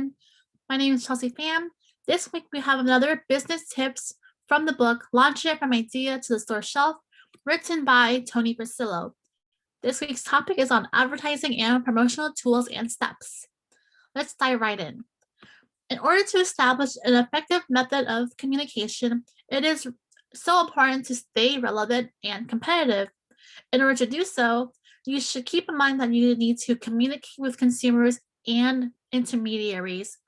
everyone. My name is Chelsea Pham. This week we have another business tips from the book Launch It from Idea to the Store Shelf, written by Tony Priscillo. This week's topic is on advertising and promotional tools and steps. Let's dive right in. In order to establish an effective method of communication, it is so important to stay relevant and competitive. In order to do so, you should keep in mind that you need to communicate with consumers and intermediaries.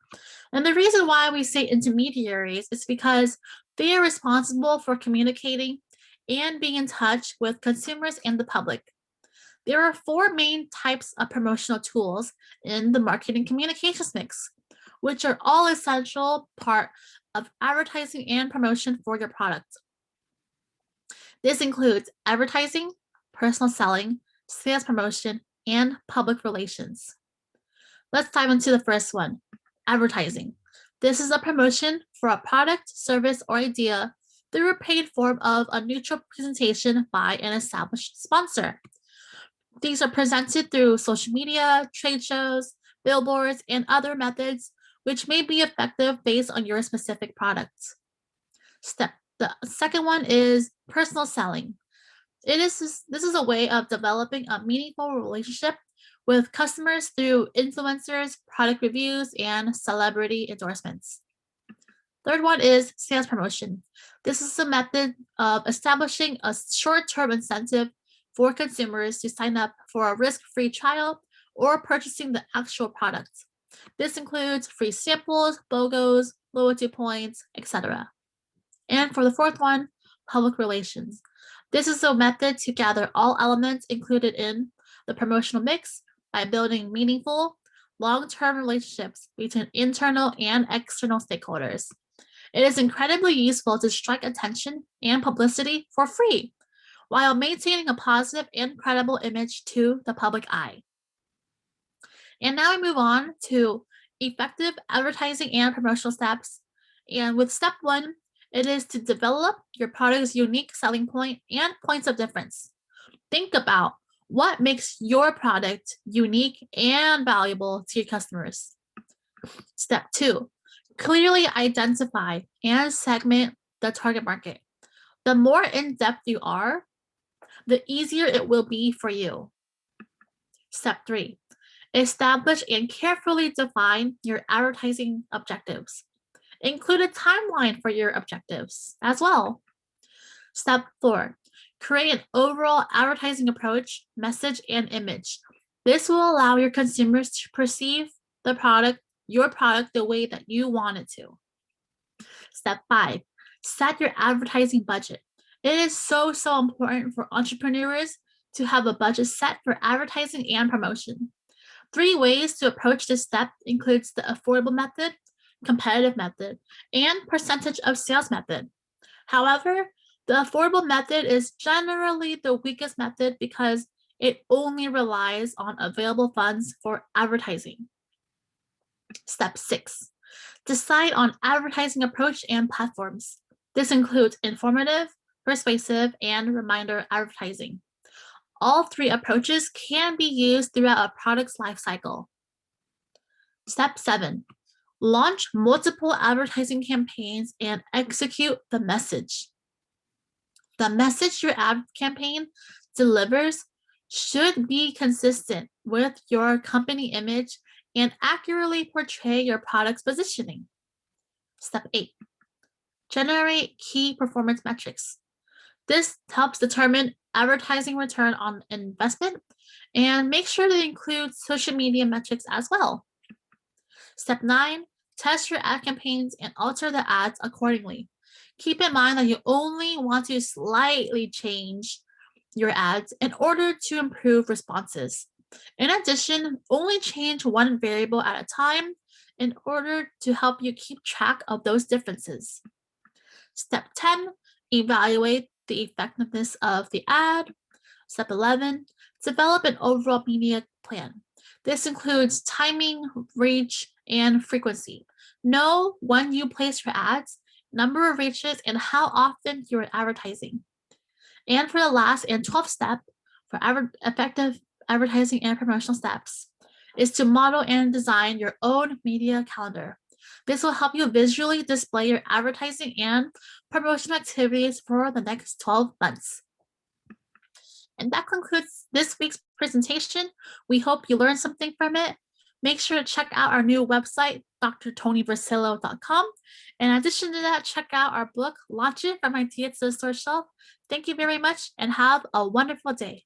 And the reason why we say intermediaries is because they are responsible for communicating and being in touch with consumers and the public. There are four main types of promotional tools in the marketing communications mix, which are all essential part of advertising and promotion for your product. This includes advertising, personal selling, sales promotion, and public relations. Let's dive into the first one, advertising. This is a promotion for a product, service, or idea through a paid form of a neutral presentation by an established sponsor. These are presented through social media, trade shows, billboards, and other methods, which may be effective based on your specific product. The second one is personal selling. This is a way of developing a meaningful relationship with customers through influencers, product reviews, and celebrity endorsements. Third one is sales promotion. This is a method of establishing a short-term incentive for consumers to sign up for a risk-free trial or purchasing the actual product. This includes free samples, BOGOs, loyalty points, etc. And for the fourth one, public relations. This is a method to gather all elements included in the promotional mix by building meaningful, long-term relationships between internal and external stakeholders. It is incredibly useful to strike attention and publicity for free, while maintaining a positive and credible image to the public eye. And now we move on to effective advertising and promotional steps. And with step one, it is to develop your product's unique selling point and points of difference. Think about what makes your product unique and valuable to your customers. Step two, clearly identify and segment the target market. The more in-depth you are, the easier it will be for you. Step three, establish and carefully define your advertising objectives. Include a timeline for your objectives as well. Step four, create an overall advertising approach, message, and image. This will allow your consumers to perceive your product the way that you want it to. Step five, set your advertising budget. It is so important for entrepreneurs to have a budget set for advertising and promotion. 3 ways to approach this step includes the affordable method, competitive method, and percentage of sales method. However, the affordable method is generally the weakest method because it only relies on available funds for advertising. Step 6, decide on advertising approach and platforms. This includes informative, persuasive, and reminder advertising. All 3 approaches can be used throughout a product's life cycle. Step 7, launch multiple advertising campaigns and execute the message. The message your ad campaign delivers should be consistent with your company image and accurately portray your product's positioning. Step 8, generate key performance metrics. This helps determine advertising return on investment and make sure to include social media metrics as well. Step 9, test your ad campaigns and alter the ads accordingly. Keep in mind that you only want to slightly change your ads in order to improve responses. In addition, only change one variable at a time in order to help you keep track of those differences. Step 10, evaluate the effectiveness of the ad. Step 11, develop an overall media plan. This includes timing, reach, and frequency. Know when you place your ads, number of reaches, and how often you're advertising. And for the last and 12th step, for effective advertising and promotional steps, is to model and design your own media calendar. This will help you visually display your advertising and promotion activities for the next 12 months. And that concludes this week's presentation. We hope you learned something from it. Make sure to check out our new website, drtonyversillo.com. In addition to that, check out our book, Launch It from Idea to the Store Shelf. Thank you very much and have a wonderful day.